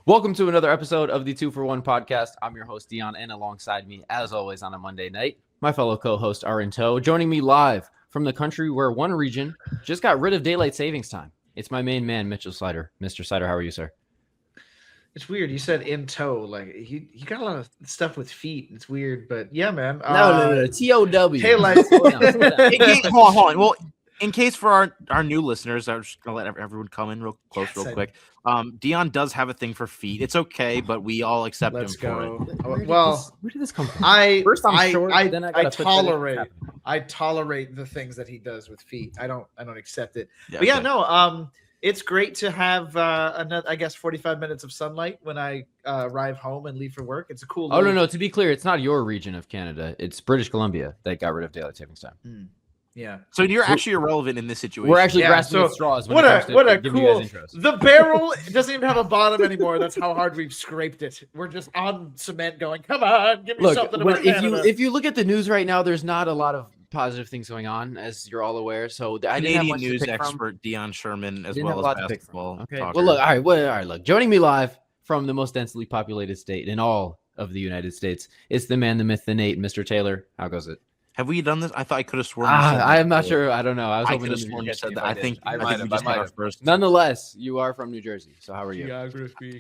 Welcome to another episode of the 2-for-1 podcast. I'm your host, Dion, and alongside me, as always, on a Monday night, my fellow co-hosts are in tow. Joining me live from the country where one region just got rid of daylight savings time. It's my main man, Mitchell Slider. Mr. Slider, how are you, sir? It's weird. You said in tow. Like he got a lot of stuff with feet. It's weird, but yeah, man. No. T-O-W. Taillight. Hold on. Well, in case for our new listeners, I'm just gonna let everyone come in real quick. Dion does have a thing for feet. It's okay, but we all accept him for it. Well, where did this come from? First I'm short, then I tolerate. I tolerate the things that he does with feet. I don't accept it. Yeah, but yeah, okay. no. It's great to have another, I guess, 45 minutes of sunlight when I arrive home and leave for work. It's a cool. Oh, no. To be clear, it's not your region of Canada. It's British Columbia that got rid of daylight savings time. Yeah. So you're actually irrelevant in this situation. We're actually grasping at straws. What a giving cool. you guys intros. The barrel doesn't even have a bottom anymore. That's how hard we've scraped it. We're just on cement going, come on, give me something about Canada. If you look at the news right now, there's not a lot of positive things going on, as you're all aware. So I didn't have Canadian much news to pick expert from. Dion Sherman, as Didn't have well a as lot to pick from. basketball. Okay. Talker. Well, look. All right. Look. Joining me live from the most densely populated state in all of the United States, it's the man, the myth, the Nate, Mr. Taylor. How goes it? Have we done this? I thought I could have sworn. you said I am that not before. sure. I don't know. I was I hoping could have to sworn you get said if that. I think I we might have. just had our first. Nonetheless, you are from New Jersey. So how are you?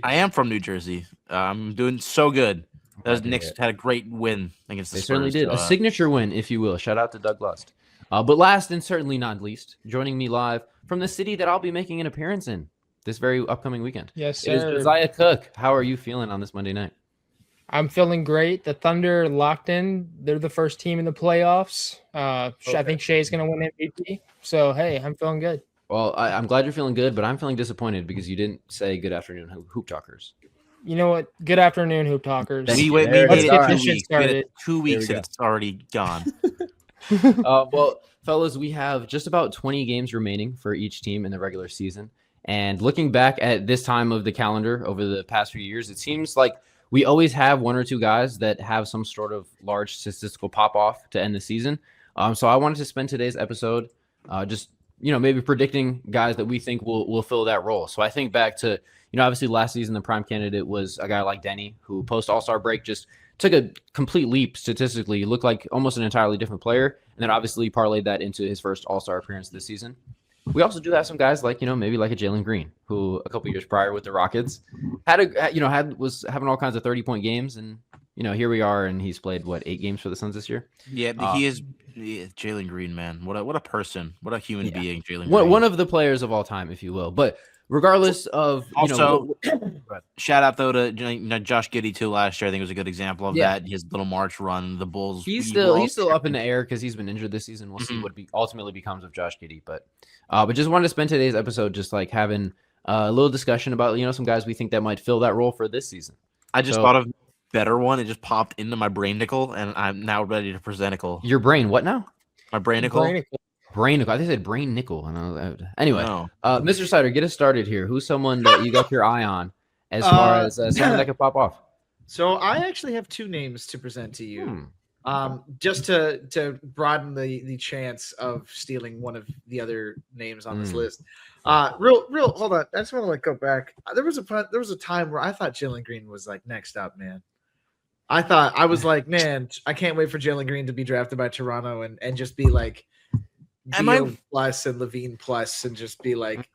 I am from New Jersey. I'm doing so good. Glad to Knicks hear it. had a great win against the They Spurs. certainly did. so, A signature win, if you will. Shout out to Doug Lust. But last and certainly not least, joining me live from the city that I'll be making an appearance in this very upcoming weekend. Yes, It is sir. Josiah Cook. How are you feeling on this Monday night? I'm feeling great. The Thunder locked in. They're the first team in the playoffs. I think Shea's going to win MVP. So, hey, I'm feeling good. Well, I'm glad you're feeling good, but I'm feeling disappointed because you didn't say good afternoon, hoop talkers. You know what? Good afternoon, Hoop Talkers. Thank We you. wait. We There made it it is. 2 All right. weeks. We had Started. it 2 weeks There we and it's already gone. Well, fellas, we have just about 20 games remaining for each team in the regular season. And looking back at this time of the calendar over the past few years, it seems like we always have one or two guys that have some sort of large statistical pop-off to end the season. So I wanted to spend today's episode just, maybe predicting guys that we think will fill that role. So I think back to, obviously last season, the prime candidate was a guy like Denny, who post-All-Star break just took a complete leap statistically. He looked like almost an entirely different player, and then obviously parlayed that into his first All-Star appearance this season. We also do have some guys like, maybe like a Jalen Green, who a couple years prior with the Rockets was having all kinds of 30-point games, and here we are, and he's played 8 games for the Suns this year. Yeah, he is Jalen Green, man. What a person, what a human being, Jalen Green. One of the players of all time, if you will. But regardless of Also, shout out though to Josh Giddey too. Last year, I think was a good example of that. His little March run, the Bulls. He's still up in the air because he's been injured this season. We'll see what ultimately becomes of Josh Giddey. But just wanted to spend today's episode just like having a little discussion about some guys we think that might fill that role for this season. I just thought of a better one. It just popped into my brain nickel, and I'm now ready to present nickel. Your brain, what now? My brain nickel. Brain nickel. I think they said brain nickel. Anyway, No. Mr. Sider, get us started here. Who's someone that you got your eye on as far as someone that could pop off? So I actually have 2 names to present to you. Just to broaden the chance of stealing one of the other names on this list. Real. Hold on. I just want to go back. There was a time where I thought Jalen Green was like next up, man. I was like, man, I can't wait for Jalen Green to be drafted by Toronto and just be like Dion plus and Levine plus and just be like,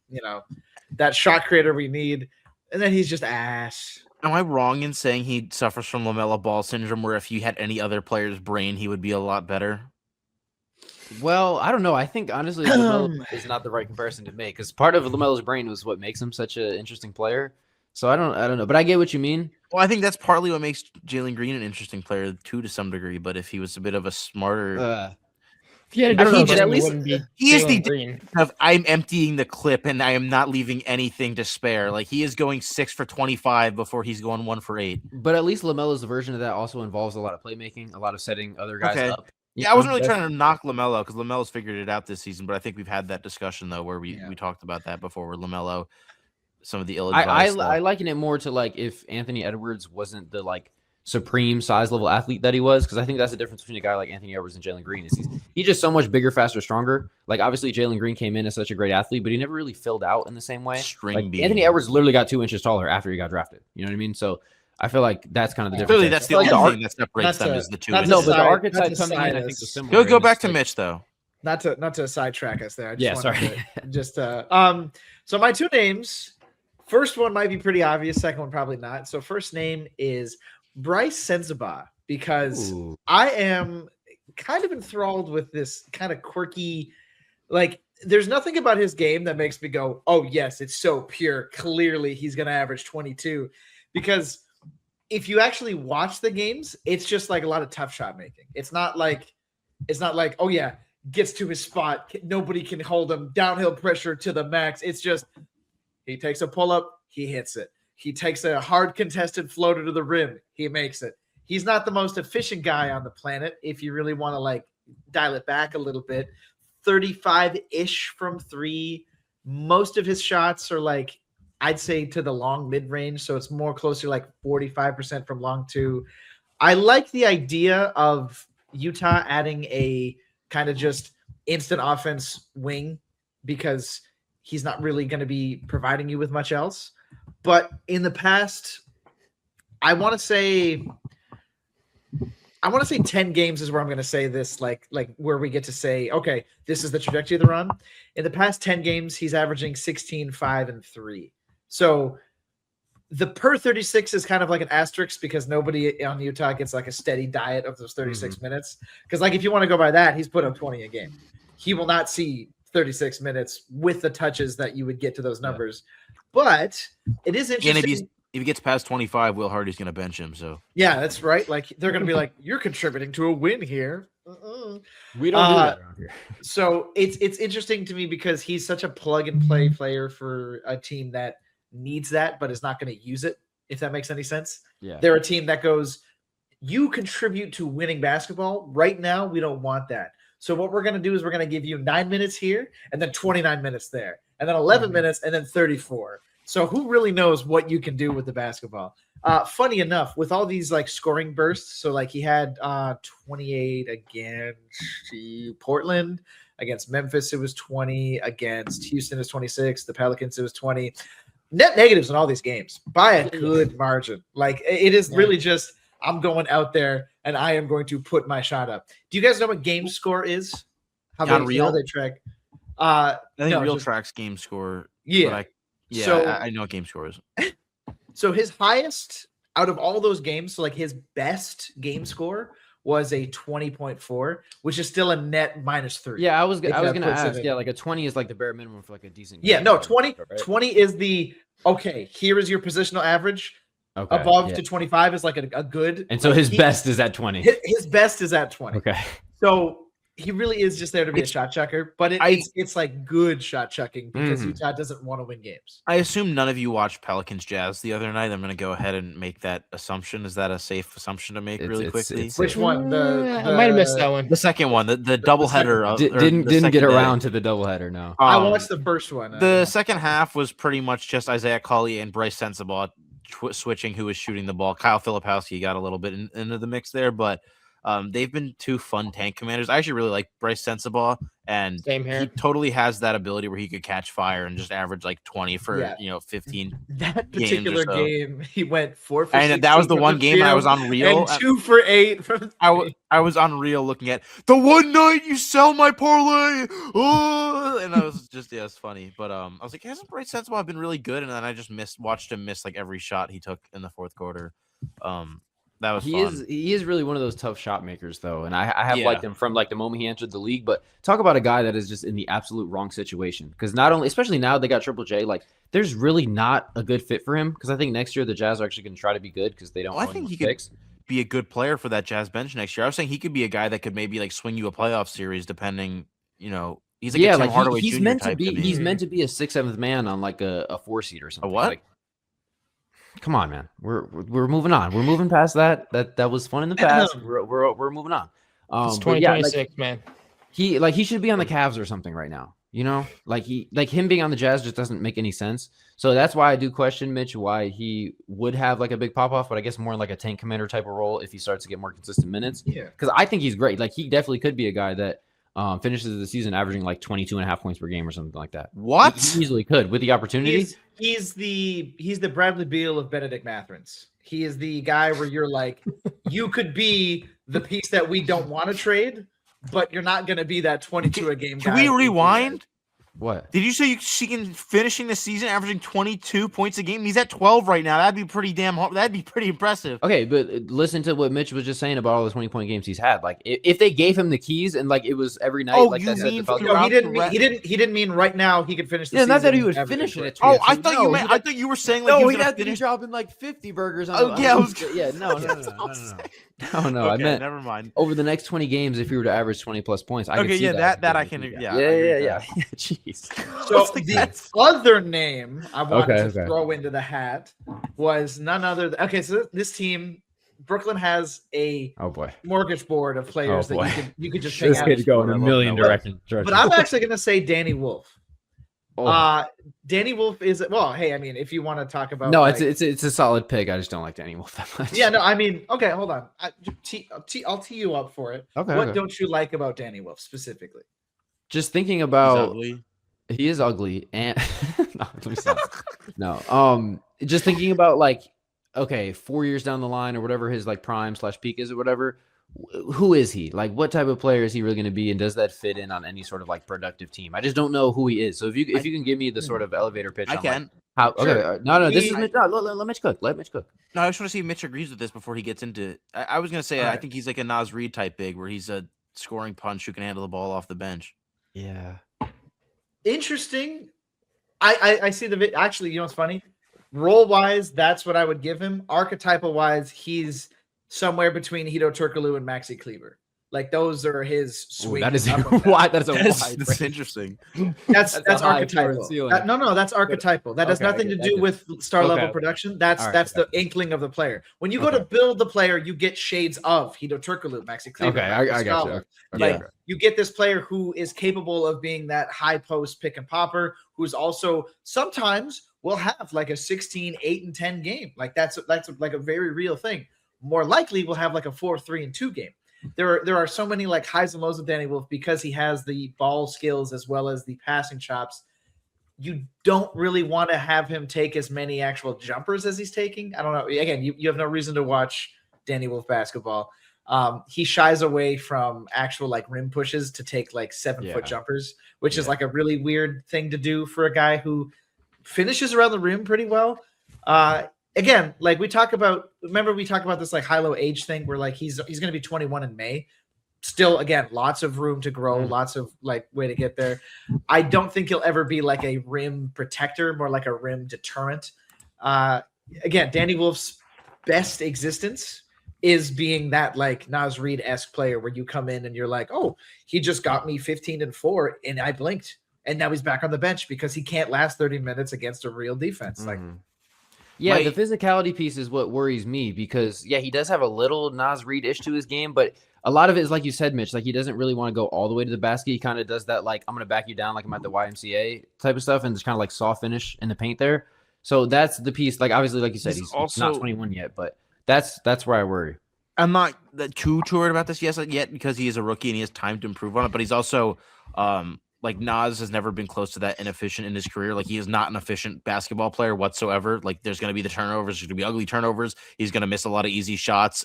that shot creator we need. And then he's just ass. Am I wrong in saying he suffers from LaMelo Ball syndrome, where if you had any other player's brain, he would be a lot better? Well, I don't know. I think honestly, LaMelo is not the right comparison to make because part of LaMelo's brain was what makes him such an interesting player. So I don't know, but I get what you mean. Well, I think that's partly what makes Jalen Green an interesting player too, to some degree. But if he was a bit of a smarter, If he had a I different think brain, at it least- wouldn't be he is Jalen the Green. of I'm emptying the clip and I am not leaving anything to spare. Like he is going 6 for 25 before he's going 1 for 8. But at least LaMelo's version of that also involves a lot of playmaking, a lot of setting other guys Okay. up. Yeah, I wasn't really trying to knock LaMelo because LaMelo's figured it out this season, but I think we've had that discussion though where we talked about that before, where LaMelo, some of the ill advised I liken it more to like if Anthony Edwards wasn't the like supreme size level athlete that he was, because I think that's the difference between a guy like Anthony Edwards and Jalen Green. Is he's just so much bigger, faster, stronger. Like obviously Jalen Green came in as such a great athlete, but he never really filled out in the same way. Anthony Edwards literally got 2 inches taller after he got drafted. You know what I mean? So I feel like that's kind of the difference. Clearly, that's the only thing that separates them is the 2 inches. No, but the archetype coming in, I think, was similar. Go back to Mitch though. Not to sidetrack us there. I just sorry. So my 2 names. First one might be pretty obvious. Second one probably not. So first name is Bryce Sensabaugh, because I am kind of enthralled with this kind of quirky, like there's nothing about his game that makes me go, oh yes, it's so pure. Clearly he's going to average 22, because if you actually watch the games, it's just like a lot of tough shot making. It's not like, oh yeah, gets to his spot. Nobody can hold him. Downhill pressure to the max. It's just, he takes a pull up, he hits it. He takes a hard contested floater to the rim, he makes it. He's not the most efficient guy on the planet. If you really want to like dial it back a little bit, 35-ish from 3. Most of his shots are like, I'd say to the long mid range. So it's more closer like 45% from long 2. I like the idea of Utah adding a kind of just instant offense wing, because he's not really going to be providing you with much else. But in the past, I want to say 10 games is where I'm going to say this, like where we get to say, okay, this is the trajectory of the run. In the past 10 games, he's averaging 16, 5, and 3. So the per 36 is kind of like an asterisk, because nobody on Utah gets like a steady diet of those 36 minutes. Because like if you want to go by that, he's put up 20 a game. He will not see 36 minutes with the touches that you would get to those numbers. But it is interesting. And if he gets past 25, Will Hardy's going to bench him. So yeah, that's right. Like they're going to be like, you're contributing to a win here. We don't do that around here. So it's interesting to me, because he's such a plug and play player for a team that needs that, but is not going to use it, if that makes any sense. Yeah. They're a team that goes, you contribute to winning basketball. Right now, we don't want that. So what we're going to do is we're going to give you 9 minutes here, and then 29 minutes there, and then 11 minutes, and then 34. So who really knows what you can do with the basketball? Funny enough, with all these like scoring bursts, so like he had 28 against Portland, against Memphis it was 20, against Houston it was 26, the Pelicans it was 20. Net negatives in all these games by a good margin. Like it is really just, I'm going out there and I am going to put my shot up. Do you guys know what game score is? How they track? I think Real tracks game score. Yeah. I know what game score is. So his highest out of all those games, so like his best game score was a 20.4, which is still a net -3. Yeah, I was going to ask. Yeah, like a 20 is like the bare minimum for like a decent game. Yeah, no, 20 is the, okay, here is your positional average. Okay, above to 25 is like a good. And so his best is at 20. His best is at 20. Okay. So he really is just there to be a shot chucker, but it's like good shot chucking, because Utah doesn't want to win games. I assume none of you watched Pelicans Jazz the other night. I'm going to go ahead and make that assumption. Is that a safe assumption to make really quickly? Which one? I might have missed that one. The second one, the doubleheader. Didn't get around to the doubleheader. No, I watched the first one. The second half was pretty much just Isaiah Collier and Bryce Sensabaugh switching who was shooting the ball. Kyle Filipowski got a little bit into the mix there, but they've been 2 fun tank commanders. I actually really like Bryce Sensabaugh, and he totally has that ability where he could catch fire and just average like 20 for 15. That particular game, he went 4 for 16, and that was the one game I was unreal. And 2 for 8 from. I was unreal looking at the one night you sell my parlay. Oh! And I was just it's funny, but I was like, hasn't Bryce Sensabaugh been really good? And then I just watched him miss like every shot he took in the fourth quarter. That was fun. He is really one of those tough shot makers, though, and I have liked him from like the moment he entered the league. But talk about a guy that is just in the absolute wrong situation, because not only, especially now they got Triple J, like there's really not a good fit for him, because I think next year the Jazz are actually going to try to be good because they don't. I think he could be a good player for that Jazz bench next year. I was saying he could be a guy that could maybe like swing you a playoff series, depending. He's like a Tim Hardaway he's Jr. meant type to be. He's meant to be a 6th, 7th man on like a 4 seed or something. A what? Like, come on, man. We're moving on. We're moving past that. That was fun in the past. We're moving on. It's 2026, man. He should be on the Cavs or something right now. You know, like him being on the Jazz just doesn't make any sense. So that's why I do question Mitch why he would have like a big pop off, but I guess more in like a tank commander type of role if he starts to get more consistent minutes. Yeah, because I think he's great. Like he definitely could be a guy that finishes the season averaging like 22.5 points per game or something like that. What? He easily could with the opportunity. He's the Bradley Beal of Benedict Mathurin. He is the guy where you're like, you could be the piece that we don't want to trade, but you're not going to be that 22 a game guy. Can we rewind? What? Did you say she can finishing the season averaging 22 points a game? He's at 12 right now. That'd be pretty that'd be pretty impressive. Okay, but listen to what Mitch was just saying about all the 20-point games he's had. Like if they gave him the keys and like it was every night, like you that, mean he didn't mean right now he could finish the season. Not that he would finish it. Oh, I thought you were saying like he'd have to be dropping like 50 burgers on no. I meant never mind. Over the next 20 games, if he were to average 20 plus points, I could see that I can yeah. Jeez. So the other name I wanted to throw into the hat was none other than so this team, Brooklyn has a mortgage board of players that you could just pick out. This could go in a million directions. But I'm actually going to say Danny Wolf. Danny Wolf is hey, I mean, if you want to talk about it's a solid pick. I just don't like Danny Wolf that much. Yeah, no, I mean, okay, hold on. I'll tee you up for it. Okay. What don't you like about Danny Wolf specifically? Just thinking about he is ugly and just thinking about like 4 years down the line or whatever his like prime / peak is or whatever. Who is he? Like, what type of player is he really going to be, and does that fit in on any sort of like productive team? I just don't know who he is. So if you can give me the sort of elevator pitch, I can. Like, how? Okay, sure. No, this is Mitch. Let Mitch cook. Let Mitch cook. No, I just want to see if Mitch agrees with this before he gets into. I was going to say I think he's like a Naz Reid type big, where he's a scoring punch who can handle the ball off the bench. Yeah. Interesting. I see the actually. You know what's funny? Role wise, that's what I would give him. Archetypal wise, he's somewhere between Hito Turkoglu and Maxi Kleber. Like those are his sweet. That is wide. That's interesting. That's archetypal. That's archetypal. That has nothing to do with star level production. That's the inkling of the player. When you go to build the player, you get shades of Hito Turkoglu, Maxi Kleber. Okay, I got you. Like you get this player who is capable of being that high post pick and popper, who's also sometimes will have like a 16, 8, and 10 game. Like that's like a very real thing. More likely we'll have like a 4, 3, and 2 game. There are so many like highs and lows of Danny Wolf because he has the ball skills as well as the passing chops. You don't really want to have him take as many actual jumpers as he's taking. I don't know. Again, you have no reason to watch Danny Wolf basketball. He shies away from actual like rim pushes to take like 7-foot jumpers, which is like a really weird thing to do for a guy who finishes around the rim pretty well. Again, like we talk about this like high-low age thing where like he's going to be 21 in May. Still, again, lots of room to grow, lots of like way to get there. I don't think he'll ever be like a rim protector, more like a rim deterrent. Again, Danny Wolf's best existence is being that like Naz Reid-esque player where you come in and you're like, oh, he just got me 15 and 4 and I blinked. And now he's back on the bench because he can't last 30 minutes against a real defense. Like, yeah, the physicality piece is what worries me because, he does have a little Naz Reid-ish to his game, but a lot of it is like you said, Mitch, like he doesn't really want to go all the way to the basket. He kind of does that like, I'm going to back you down like I'm at the YMCA type of stuff and just kind of like soft finish in the paint there. So that's the piece. Like, obviously, like you said, he's also not 21 yet, but that's where I worry. I'm not too worried about this yet because he is a rookie and he has time to improve on it, but he's also like Naz has never been close to that inefficient in his career. Like he is not an efficient basketball player whatsoever. Like there's going to be the turnovers. There's going to be ugly turnovers. He's going to miss a lot of easy shots.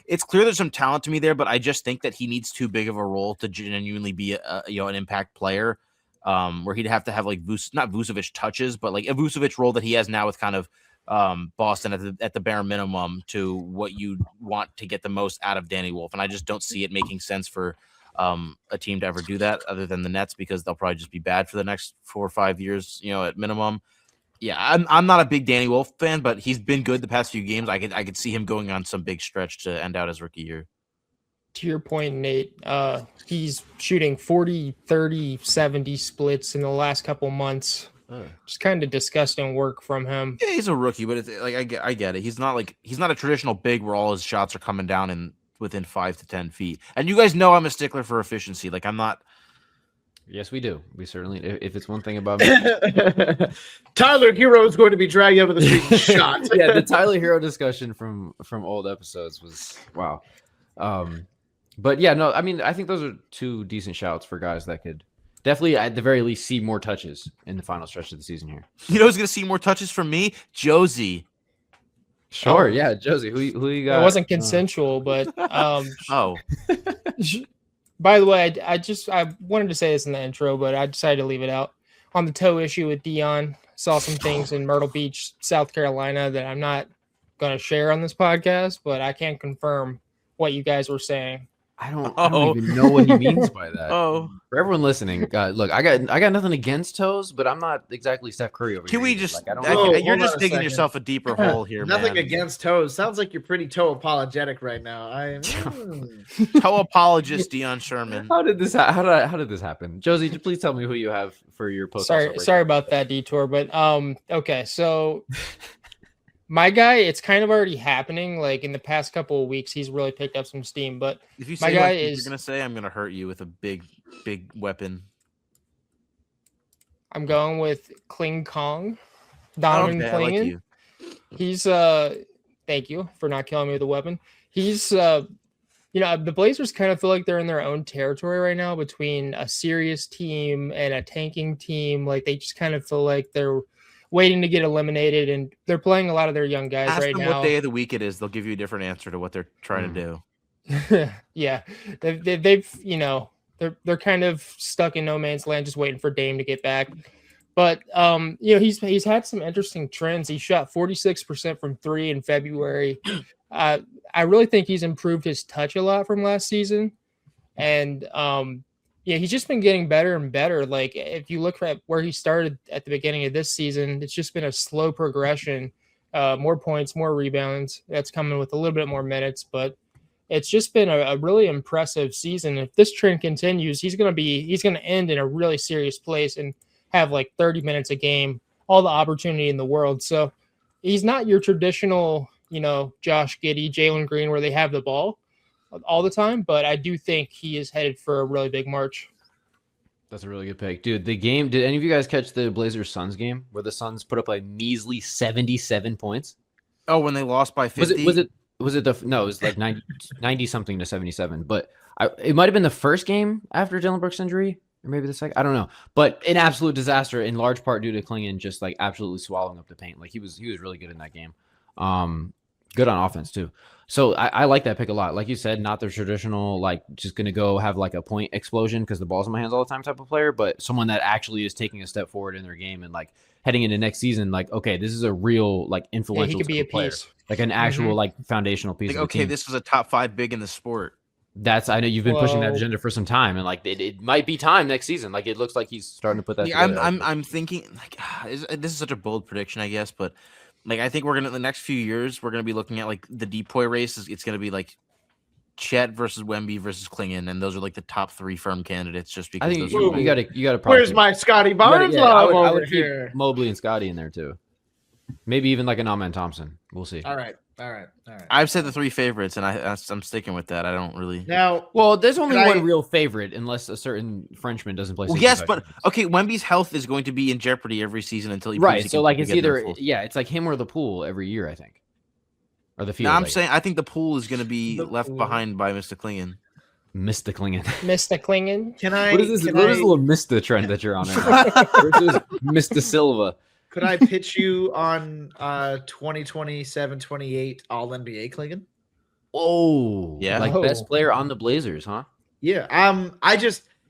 It's clear there's some talent to me there, but I just think that he needs too big of a role to genuinely be an impact player where he'd have to have like not Vucevic touches, but like a Vucevic role that he has now with kind of Boston at the bare minimum to what you want to get the most out of Danny Wolf. And I just don't see it making sense for a team to ever do that other than the Nets because they'll probably just be bad for the next 4 or 5 years, at minimum. Yeah, I'm not a big Danny Wolf fan, but he's been good the past few games. I could see him going on some big stretch to end out his rookie year. To your point, Nate, he's shooting 40, 30, 70 splits in the last couple months. Just kind of disgusting work from him. Yeah, he's a rookie, but it's like I get it. He's not a traditional big where all his shots are coming down in within 5 to 10 feet. And you guys know I'm a stickler for efficiency. Like I'm not. Yes, we do. We certainly. If it's one thing about me, Tyler Hero is going to be dragged out of the street and shot. Yeah, the Tyler Hero discussion from old episodes was wow. But yeah, no, I mean, I think those are two decent shouts for guys that could definitely, at the very least, see more touches in the final stretch of the season here. You know who's going to see more touches from me? Josi. Sure, yeah, Josi. Who you got? It wasn't consensual, but Oh. By the way, I wanted to say this in the intro, but I decided to leave it out. On the toe issue with Dion, saw some things in Myrtle Beach, South Carolina that I'm not going to share on this podcast, but I can confirm what you guys were saying. I don't even know what he means by that. Oh, for everyone listening, look, I got nothing against toes, but I'm not exactly Steph Curry over here. Can we just? Like, I don't you're just digging yourself a deeper hole here, Nothing man. against toes. Sounds like you're pretty toe apologetic right now. Toe apologist Dion Sherman. How did this happen? Josie, please tell me who you have for your post. Sorry about that detour, but okay, so my guy, it's kind of already happening. Like in the past couple of weeks, he's really picked up some steam. But if you say my guy you're gonna say, I'm gonna hurt you with a big weapon. I'm going with Kling Kong, Donovan Klingen. I like you. He's thank you for not killing me with a weapon. He's the Blazers kind of feel like they're in their own territory right now between a serious team and a tanking team. Like they just kind of feel like they're waiting to get eliminated, and they're playing a lot of their young guys right now. What day of the week it is, they'll give you a different answer to what they're trying to do. Yeah, they're kind of stuck in no man's land, just waiting for Dame to get back. But he's had some interesting trends. He shot 46% from 3 in February. I really think he's improved his touch a lot from last season, and he's just been getting better and better. Like if you look at where he started at the beginning of this season, it's just been a slow progression. More points, more rebounds. That's coming with a little bit more minutes, but it's just been a really impressive season. If this trend continues, he's going to end in a really serious place and have like 30 minutes a game, all the opportunity in the world. So he's not your traditional, Josh Giddey, Jalen Green, where they have the ball all the time, but I do think he is headed for a really big March. That's a really good pick, dude. The game. Did any of you guys catch the Blazers Suns game where the Suns put up like measly 77 points? Oh, when they lost by 50? Was it it was like 90 something to 77, but it might have been the first game after Dylan Brooks' injury, or maybe the second. I don't know, but an absolute disaster in large part due to Klingen just like absolutely swallowing up the paint. Like he was really good in that game. Good on offense too. So I like that pick a lot. Like you said, not the traditional like just gonna go have like a point explosion because the ball's in my hands all the time type of player, but someone that actually is taking a step forward in their game and like heading into next season. Like okay, this is a real like influential. He could be a player. piece. Like an actual like foundational piece. Like, of the team. This was a top 5 big in the sport. I know you've been pushing that agenda for some time, and like it might be time next season. Like it looks like he's starting to put that. Yeah, together. I'm thinking like this is such a bold prediction, I guess, but like I think we're gonna the next few years we're gonna be looking at like the depoy race. It's gonna be like Chet versus Wemby versus Klingen, and those are like the top 3 firm candidates. Just because I think you got to. Where's my Scotty Barnes love over here? Mobley and Scotty in there too. Maybe even like an Amen Thompson. We'll see. All right. I've said the 3 favorites, and I'm sticking with that. I don't really. Now, well, there's only one real favorite, unless a certain Frenchman doesn't play. Well, yes, but okay, Wemby's health is going to be in jeopardy every season until he right. So like it's either it's like him or the Pool every year, I think, or the field. No, I'm saying I think the Pool is going to be left behind by Mr. Klingen. Mr. Klingen. Mr. Klingen. What is this little Mr. trend that you're on? Versus Mr. Silva. Could I pitch you on 2027-28 All NBA Klingen? Oh, yeah, like best player on the Blazers, huh? Yeah.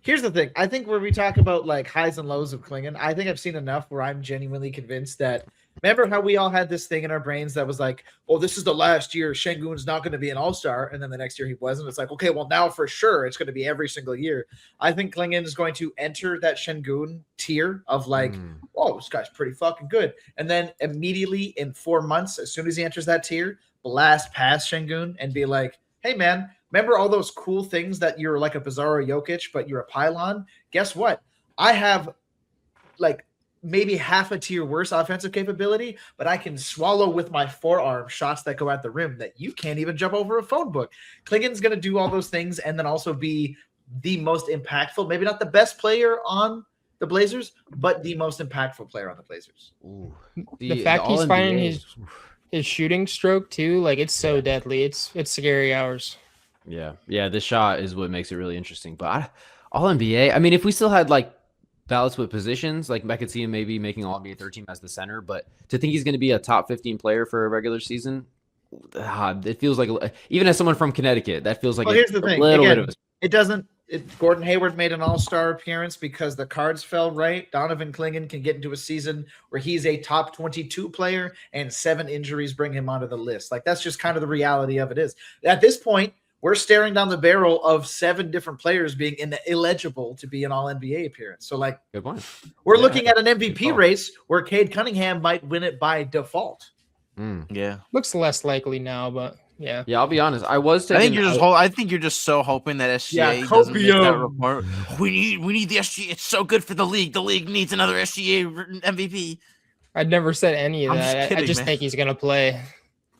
Here's the thing. I think where we talk about like highs and lows of Klingen, I think I've seen enough where I'm genuinely convinced that. Remember how we all had this thing in our brains that was like, "Oh, this is the last year Şengün's not going to be an all-star," and then the next year he wasn't. It's like, okay, well now for sure it's going to be every single year. I think Klingen is going to enter that Şengün tier of like, "Oh, this guy's pretty fucking good," and then immediately in 4 months, as soon as he enters that tier, blast past Şengün and be like, "Hey man, remember all those cool things that you're like a Bizarro Jokic, but you're a pylon? Guess what? I have like." Maybe half a tier worse offensive capability, but I can swallow with my forearm shots that go at the rim that you can't even jump over a phone book. Klingen's going to do all those things and then also be the most impactful, maybe not the best player on the Blazers, but the most impactful player on the Blazers. Ooh. The fact he's All-NBA finding his shooting stroke too, like it's so deadly. It's scary hours. Yeah. This shot is what makes it really interesting. But all NBA, I mean, if we still had like ballots with positions, like I could see him maybe making all NBA third team as the center. But to think he's going to be a top 15 player for a regular season, it feels like, even as someone from Connecticut, that feels like here's the thing. Little Again, bit of a... It doesn't. Gordon Hayward made an all-star appearance because the cards fell right. Donovan Clingan can get into a season where he's a top 22 player and 7 injuries bring him onto the list. Like, that's just kind of the reality of it is. At this point, we're staring down the barrel of 7 different players being eligible to be an all-NBA appearance. So, like, Good point. We're looking at an MVP race where Cade Cunningham might win it by default. Yeah. Looks less likely now, but yeah. Yeah, I'll be honest. I think you're just so hoping that SGA doesn't make that report. We need the SGA. It's so good for the league. The league needs another SGA MVP. I'd never said any of that. I just man. think he's gonna play.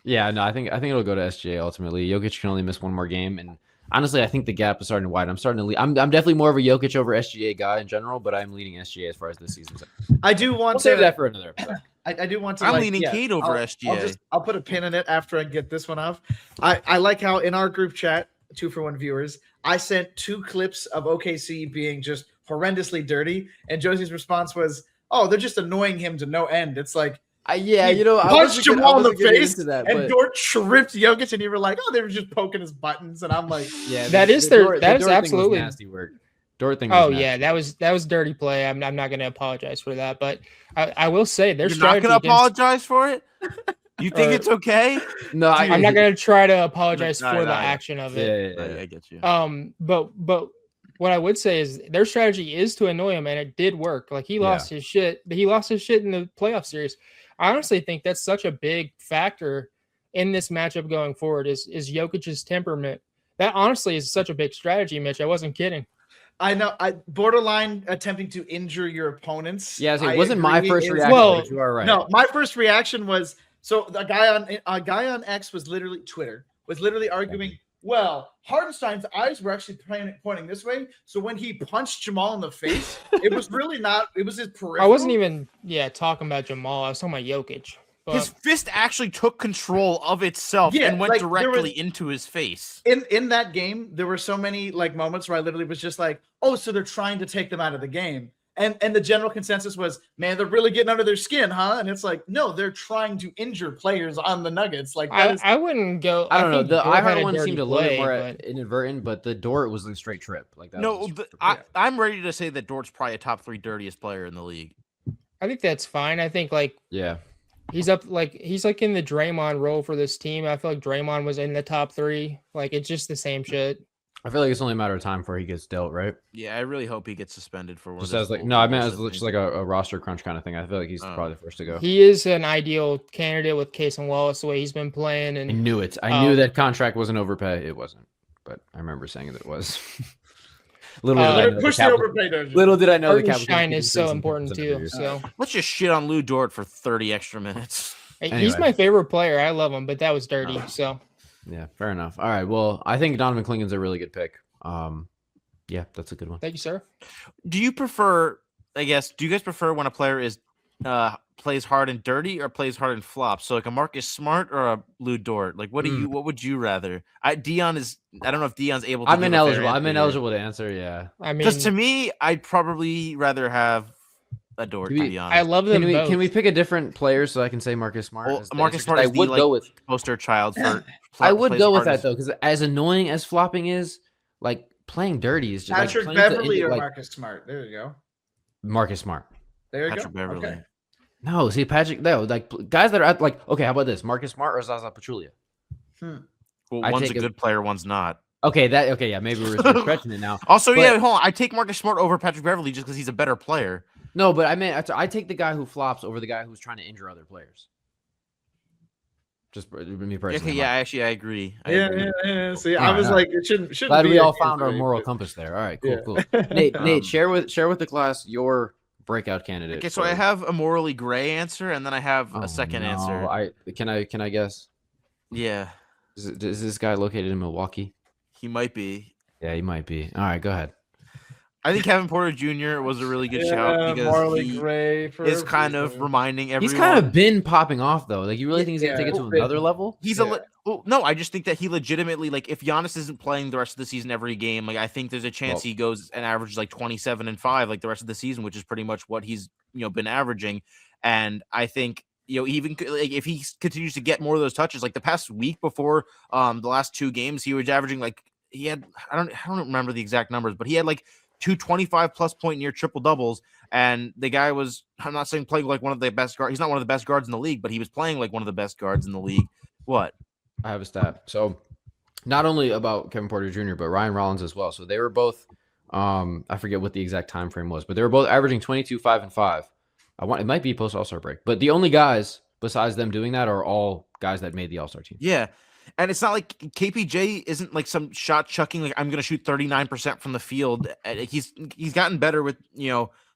Yeah, no, I think it'll go to SGA ultimately. Jokic can only miss one more game, and honestly, I think the gap is starting to widen. I'm definitely more of a Jokic over SGA guy in general, but I'm leading SGA as far as this season. I do want to save that for another episode. I do want to. I'm leaning Cade over SGA. I'll put a pin in it after I get this one off. I like how in our group chat, 2-for-1 viewers, I sent 2 clips of OKC being just horrendously dirty, and Josi's response was, "Oh, they're just annoying him to no end." It's like, I punched Jamal in the face, that, and Dort tripped Jokic, and you were like, "Oh, they were just poking his buttons," and I'm like, "Yeah, that is absolutely nasty work." Dort thing. Yeah, that was dirty play. I'm not going to apologize for that, but I will say their strategy. You're not going to apologize for it. You think it's okay? No, I'm not going to try to apologize for the action of it. Yeah, I get you. But what I would say is their strategy is to annoy him, and it did work. Like he lost his shit. He lost his shit in the playoff series. I honestly think that's such a big factor in this matchup going forward. Is Jokic's temperament? That honestly is such a big strategy, Mitch. I wasn't kidding. I know. Borderline attempting to injure your opponents. Yeah, it wasn't my first reaction. Well, you are right. No, my first reaction was a guy on X was literally arguing. Well, Hardenstein's eyes were actually pointing this way. So when he punched Jamal in the face, it was really not. It was his peripheral. I wasn't even talking about Jamal. I was talking about Jokic. But his fist actually took control of itself and went directly into his face. In that game, there were so many moments where I literally was just like, "Oh, so they're trying to take them out of the game." And the general consensus was, "Man, they're really getting under their skin, huh?" And it's like, no, they're trying to injure players on the Nuggets. Like I wouldn't go. I don't know. The iHeart one seemed a little bit more but inadvertent, but the Dort was a straight trip. Like that. No, I'm ready to say that Dort's probably a top 3 dirtiest player in the league. I think that's fine. I think yeah. He's in the Draymond role for this team. I feel like Draymond was in the top 3. Like it's just the same shit. I feel like it's only a matter of time before he gets dealt, right? Yeah, I really hope he gets suspended for one. Just as I meant as just like a roster crunch kind of thing. I feel like he's probably the first to go. He is an ideal candidate with Case and Wallace the way he's been playing. And I knew it. I knew that contract wasn't overpay. It wasn't, but I remember saying that it was. Little did I know the cap shine is so important too. So let's just shit on Lou Dort for 30 extra minutes. Anyway. He's my favorite player. I love him, but that was dirty. So yeah, fair enough. All right. Well, I think Donovan Clingan's a really good pick. Yeah, that's a good one. Thank you, sir. Do you guys prefer when a player is plays hard and dirty or plays hard and flops? So like a Marcus Smart or a Lou Dort? Like what would you rather? Dion is, I don't know if Dion's able to. I'm ineligible to answer. Yeah. I mean, because to me, I'd probably rather have a Dort, to be honest. I love them both. Can we pick a different player so I can say Marcus Smart? Well, Marcus Smart is go with poster child for. I would go with that though, because as annoying as flopping is, like playing dirty is just Patrick Beverly or Marcus Smart. There you go. Marcus Smart. There you Patrick go. Beverly. Okay. No, see Patrick. No, like guys that are okay. How about this? Marcus Smart or Zaza Pachulia? Well, one's a good player, one's not. Okay, yeah, maybe we're stretching it now. Also, hold on. I take Marcus Smart over Patrick Beverly just because he's a better player. No, but I mean, I take the guy who flops over the guy who's trying to injure other players. Just me personally. Okay, yeah, actually, I agree. Yeah. See, I was like, it shouldn't. Glad we all found our moral compass there. All right, cool. Nate, share with the class your breakout candidate. Okay, so I have a morally gray answer, and then I have a second answer. Can I guess? Yeah. Is this guy located in Milwaukee? He might be. Yeah, he might be. All right, go ahead. I think Kevin Porter Jr. was a really good shout because Marley he Gray is kind of reminding everyone. He's kind of been popping off though. Like, you really think he's gonna take it to Yeah. another level? He's no, I just think that he legitimately, like, if Giannis isn't playing the rest of the season every game, like, I think there's a chance he goes and averages like 27 and 5 like the rest of the season, which is pretty much what he's been averaging. And I think even like if he continues to get more of those touches, like the past week before the last 2 games, he was averaging like he had I don't remember the exact numbers, but he had like 2 25+ point near triple doubles. And the guy was, I'm not saying playing like one of the best guards. He's not one of the best guards in the league, but he was playing like one of the best guards in the league. What? I have a stat. So not only about Kevin Porter Jr., but Ryan Rollins as well. So they were both, I forget what the exact time frame was, but they were both averaging 22, 5, and 5. It might be post All-Star break, but the only guys besides them doing that are all guys that made the All-Star team. Yeah. And it's not like KPJ isn't like some shot chucking, like I'm going to shoot 39% from the field. He's gotten better with,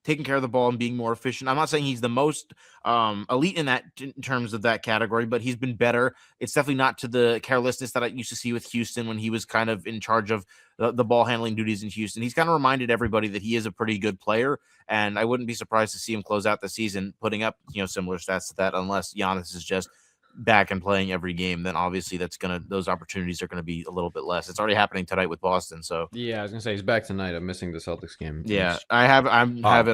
taking care of the ball and being more efficient. I'm not saying he's the most elite in terms of that category, but he's been better. It's definitely not to the carelessness that I used to see with Houston when he was kind of in charge of the ball handling duties in Houston. He's kind of reminded everybody that he is a pretty good player, and I wouldn't be surprised to see him close out the season putting up, similar stats to that, unless Giannis is just back and playing every game. Then obviously those opportunities are gonna be a little bit less. It's already happening tonight with Boston. So yeah, I was gonna say he's back tonight. I'm missing the Celtics game. Yeah, I have it.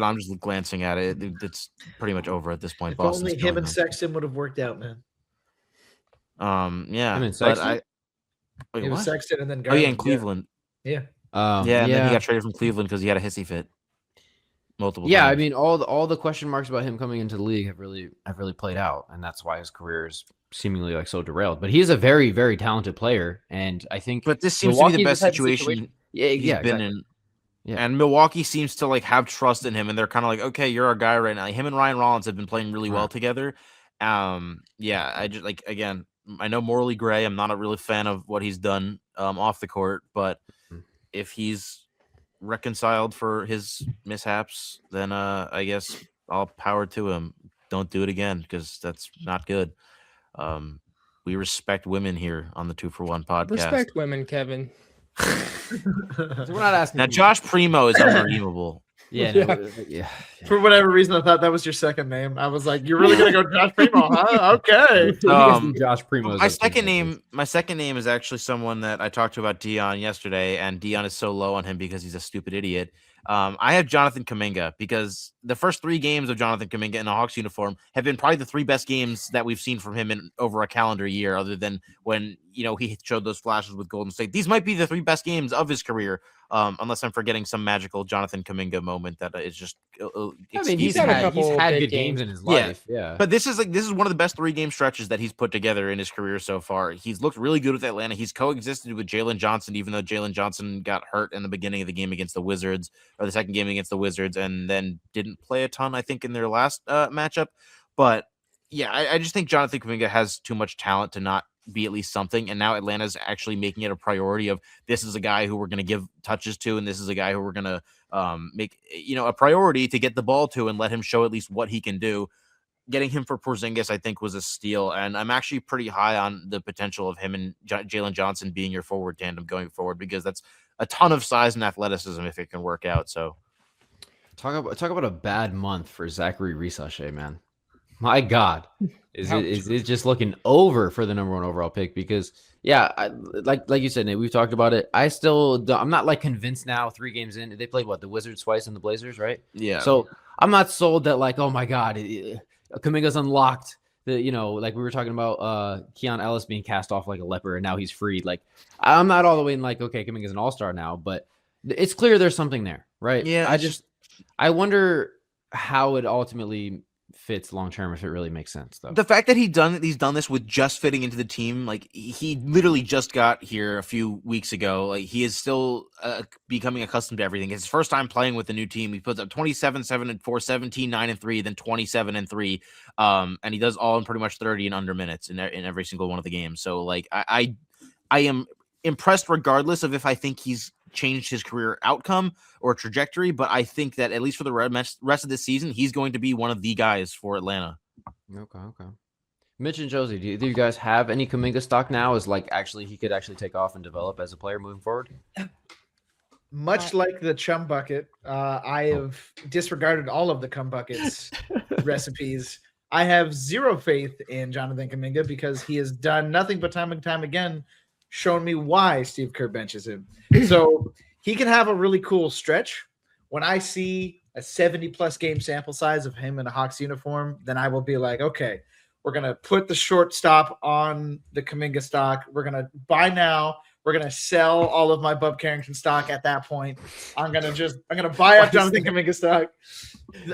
I'm just glancing at it. It's pretty much over at this point. If Boston's only him and Sexton would have worked out, man. Yeah, him and but Sexton? It was Sexton and then Garland. Oh yeah, in Cleveland. Yeah. And then he got traded from Cleveland because he had a hissy fit. Multiple times. I mean, all the question marks about him coming into the league have really played out, and that's why his career is seemingly like so derailed. But he is a very, very talented player, and I think. But this seems to be the best situation he's been in. Yeah. And Milwaukee seems to like have trust in him, and they're kind of like, okay, you're our guy right now. Him and Ryan Rollins have been playing really well together. I just like, again, I know Morley Gray. I'm not a really fan of what he's done off the court, but if he's reconciled for his mishaps, then I guess I'll power to him. Don't do it again, because that's not good. We respect women here on the 2 for 1 podcast. Respect women, Kevin. So we're not asking. Now, Josh Primo is unredeemable. Yeah. For whatever reason, I thought that was your second name. I was like, "You're really gonna go Josh Primo, huh?" Okay. Josh Primo. My second name is actually someone that I talked to about Dion yesterday, and Dion is so low on him because he's a stupid idiot. I have Jonathan Kuminga because the first 3 games of Jonathan Kuminga in a Hawks uniform have been probably the 3 best games that we've seen from him in over a calendar year, other than when he showed those flashes with Golden State. These might be the 3 best games of his career, unless I'm forgetting some magical Jonathan Kuminga moment that is just. I mean, he's had good games in his life. Yeah. But this is one of the best 3-game stretches that he's put together in his career so far. He's looked really good with Atlanta. He's coexisted with Jalen Johnson, even though Jalen Johnson got hurt in the beginning of the game against the Wizards, or the second game against the Wizards, and then didn't play a ton, I think, in their last matchup. But yeah, I just think Jonathan Kuminga has too much talent to not be at least something. And now Atlanta's actually making it a priority of, this is a guy who we're going to give touches to, and this is a guy who we're going to make a priority to get the ball to and let him show at least what he can do. Getting him for Porzingis, I think, was a steal, and I'm actually pretty high on the potential of him and Jalen Johnson being your forward tandem going forward, because that's a ton of size and athleticism if it can work out. So talk about a bad month for Zachary Risachet, man. My God, is it just looking over for the number 1 overall pick? Because like you said, Nate, we've talked about it. I'm not like convinced now. 3 games in, they played the Wizards twice and the Blazers, right? Yeah. So I'm not sold that like, oh my God, Kuminga's unlocked. Like we were talking about Keon Ellis being cast off like a leper and now he's freed. Like, I'm not all the way in like, okay, Kuminga's an all-star now, but it's clear there's something there, right? Yeah. I wonder how it ultimately fits long term, if it really makes sense, though. The fact that he's done this with just fitting into the team, like he literally just got here a few weeks ago. Like, he is still becoming accustomed to everything. It's his first time playing with the new team. He puts up 27, 7 and 4, 17, 9 and 3, then 27 and 3. And he does all in pretty much 30 and under minutes in every single one of the games. So like I am impressed regardless of if I think he's changed his career outcome or trajectory, but I think that at least for the rest of this season, he's going to be one of the guys for Atlanta. Okay. Mitch and Josi, do you guys have any Kuminga stock now? Is like he could actually take off and develop as a player moving forward? much like the chum bucket, I have disregarded all of the cum buckets recipes. I have zero faith in Jonathan Kuminga because he has done nothing but time and time again shown me why Steve Kerr benches him. So he can have a really cool stretch. When I see a 70-plus game sample size of him in a Hawks uniform, then I will be like, okay, we're going to put the shortstop on the Kuminga stock. We're going to buy now. We're going to sell all of my Bub Carrington stock at that point. I'm going to buy up Jonathan Kuminga stock.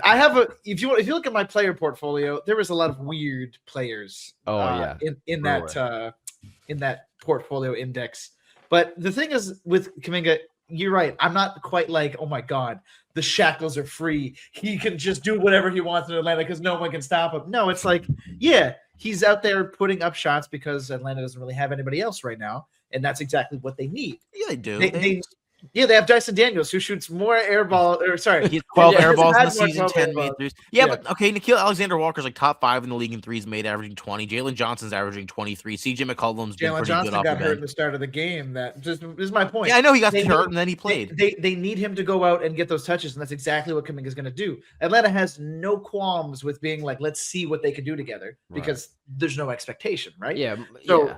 I have if you look at my player portfolio, there was a lot of weird players in that portfolio index. But the thing is with Kuminga, you're right. I'm not quite like, oh my God, the shackles are free. He can just do whatever he wants in Atlanta because no one can stop him. No, it's like, yeah, he's out there putting up shots because Atlanta doesn't really have anybody else right now. And that's exactly what they need. Yeah, they do. They have Dyson Daniels, who shoots more air ball. Or sorry, he's 12 air balls in the season, 10 made threes. Yeah, but okay, Nickeil Alexander-Walker's like top 5 in the league in threes made, averaging 20. Jalen Johnson's averaging 23. CJ McCollum's been pretty good off the bench. Jalen Johnson got hurt at the start of the game. This is my point. Yeah, I know he got hurt and then he played. They need him to go out and get those touches, and that's exactly what Kuminga is going to do. Atlanta has no qualms with being like, let's see what they can do together because there's no expectation, right? Yeah. So. Yeah.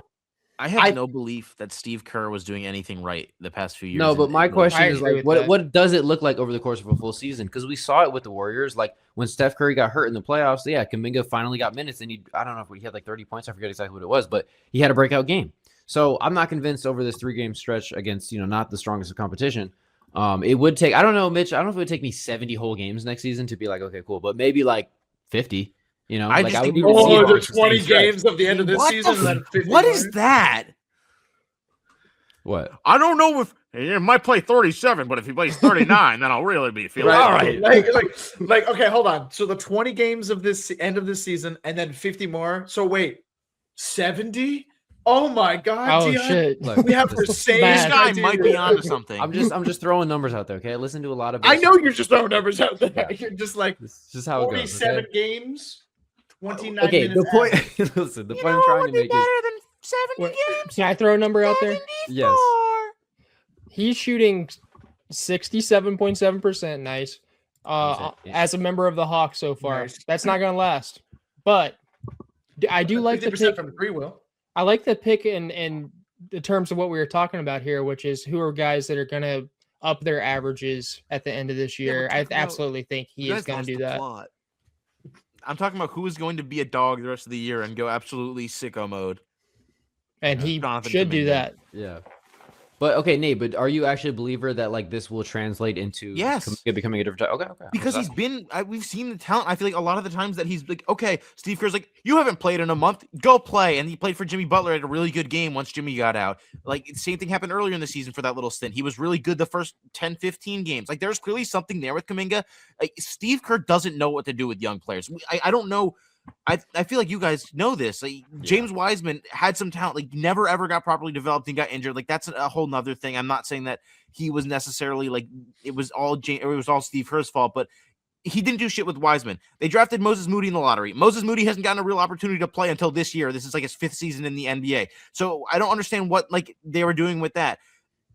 I have no belief that Steve Kerr was doing anything right the past few years. No, but my question is like, what does it look like over the course of a full season? Because we saw it with the Warriors. Like when Steph Curry got hurt in the playoffs, yeah, Kuminga finally got minutes, and I don't know if he had like 30 points. I forget exactly what it was, but he had a breakout game. So I'm not convinced over this 3-game stretch against not the strongest of competition. It would take, I don't know, Mitch. I don't know if it would take me 70 whole games next season to be like, okay, cool, but maybe like 50. I would think there's 20 games of the end of this season. What is that? What? I don't know if he might play 37, but if he plays 39, then I'll really be feeling all right. Like, okay, hold on. So the 20 games of this end of this season, and then 50 more. So wait, 70? Oh my God! Oh Dion. shit! Look, we have to say this guy might be onto something. I'm just throwing numbers out there. Okay, I listen to a lot of. I know you're just throwing numbers out there. Yeah. You're just like this is how it goes. 47 games, 29 minutes. The point. Listen, the point I'm trying to make is. 70 games. Can I throw a number out there? Yes. He's shooting 67.7%. Nice. As a member of the Hawks so far. Nice. That's not going to last. But I do like the pick. From the free will. I like the pick in the terms of what we were talking about here, which is who are guys that are going to up their averages at the end of this year. I absolutely think he is going to do that. Plot. I'm talking about who is going to be a dog the rest of the year and go absolutely sicko mode. And he should do that. Yeah. But okay, Nate, but are you actually a believer that like this will translate into becoming a different Okay. Because we've seen the talent. I feel like a lot of the times that he's like, okay, Steve Kerr's like, you haven't played in a month, go play. And he played for Jimmy Butler at a really good game once Jimmy got out. Like same thing happened earlier in the season for that little stint. He was really good the first 10, 15 games. Like there's clearly something there with Kuminga. Like Steve Kerr doesn't know what to do with young players. I don't know. I feel like you guys know this. Like James Wiseman had some talent, like never ever got properly developed and got injured. Like that's a whole nother thing. I'm not saying that he was necessarily like it was all Steve Kerr's fault, but he didn't do shit with Wiseman. They drafted Moses Moody in the lottery. Moses Moody hasn't gotten a real opportunity to play until this year. This is like his 5th season in the NBA. So I don't understand what like they were doing with that.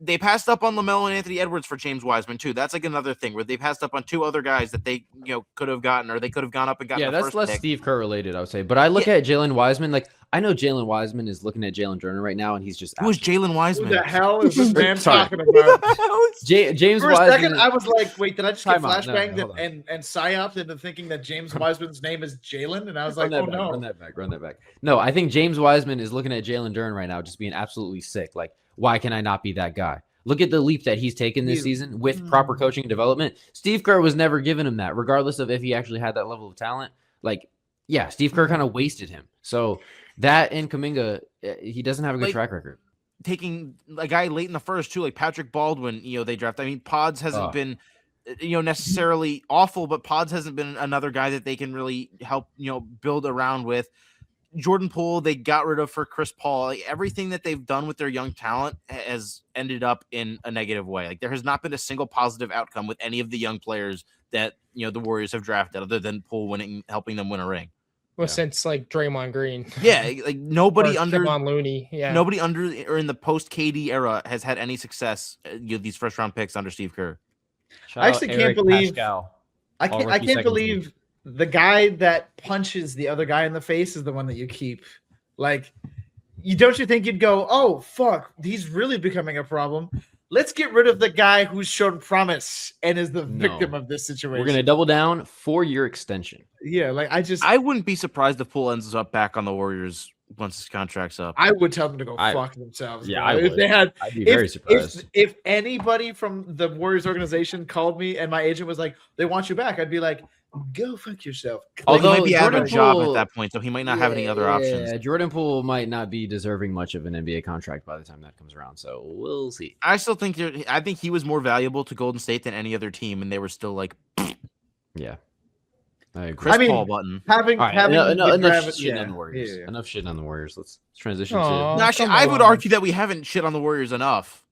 They passed up on LaMelo and Anthony Edwards for James Wiseman too. That's like another thing where they passed up on 2 other guys that they could have gotten, or they could have gone up and gotten. Yeah, the that's first less pick. Steve Kerr related, I would say. But I look at Jalen Wiseman. Like I know Jalen Wiseman is looking at Jalen Turner right now, and he's just who is Jalen Wiseman? Who the hell is this man talking about? James for a Wiseman. second, I was like, wait, did I just get flashbanged no, and psyoped into thinking that James Wiseman's name is Jalen? And I was like, oh no, run that back. No, I think James Wiseman is looking at Jalen Duren right now, just being absolutely sick. Like, why can I not be that guy? Look at the leap that he's taken this season with proper coaching and development. Steve Kerr was never giving him that, regardless of if he actually had that level of talent. Like, yeah, Steve Kerr kind of wasted him. So that and Kuminga, he doesn't have a good track record. Taking a guy late in the first too, like Patrick Baldwin, they drafted. I mean, Pods hasn't been, necessarily awful, but Pods hasn't been another guy that they can really help, build around with. Jordan Poole, they got rid of for Chris Paul. Like, everything that they've done with their young talent has ended up in a negative way. Like there has not been a single positive outcome with any of the young players that the Warriors have drafted, other than Poole helping them win a ring. Well, since like Draymond Green. Yeah, like nobody Or under Kevon Looney. Yeah. nobody under or in the post KD era has had any success. These first round picks under Steve Kerr. I actually can't believe I can't believe the guy that punches the other guy in the face is the one that you keep. Like, don't you think you'd go, oh fuck, he's really becoming a problem. Let's get rid of the guy who's shown promise and is the victim of this situation. We're gonna double down 4-year extension. Yeah, like I wouldn't be surprised if Poole ends up back on the Warriors once his contract's up. I would tell them to go fuck themselves. Yeah, bro. I'd be very surprised. If anybody from the Warriors organization called me and my agent was like, they want you back, I'd be like, go fuck yourself. Although he might be out of a job at that point, so he might not have any other options. Yeah, Jordan Poole might not be deserving much of an NBA contract by the time that comes around. So we'll see. I still think I think he was more valuable to Golden State than any other team, and they were still like, yeah. I agree. Chris Paul button. Having enough shitting on the Warriors. Yeah. Enough shitting on the Warriors. Let's transition No, actually, I would argue that we haven't shit on the Warriors enough.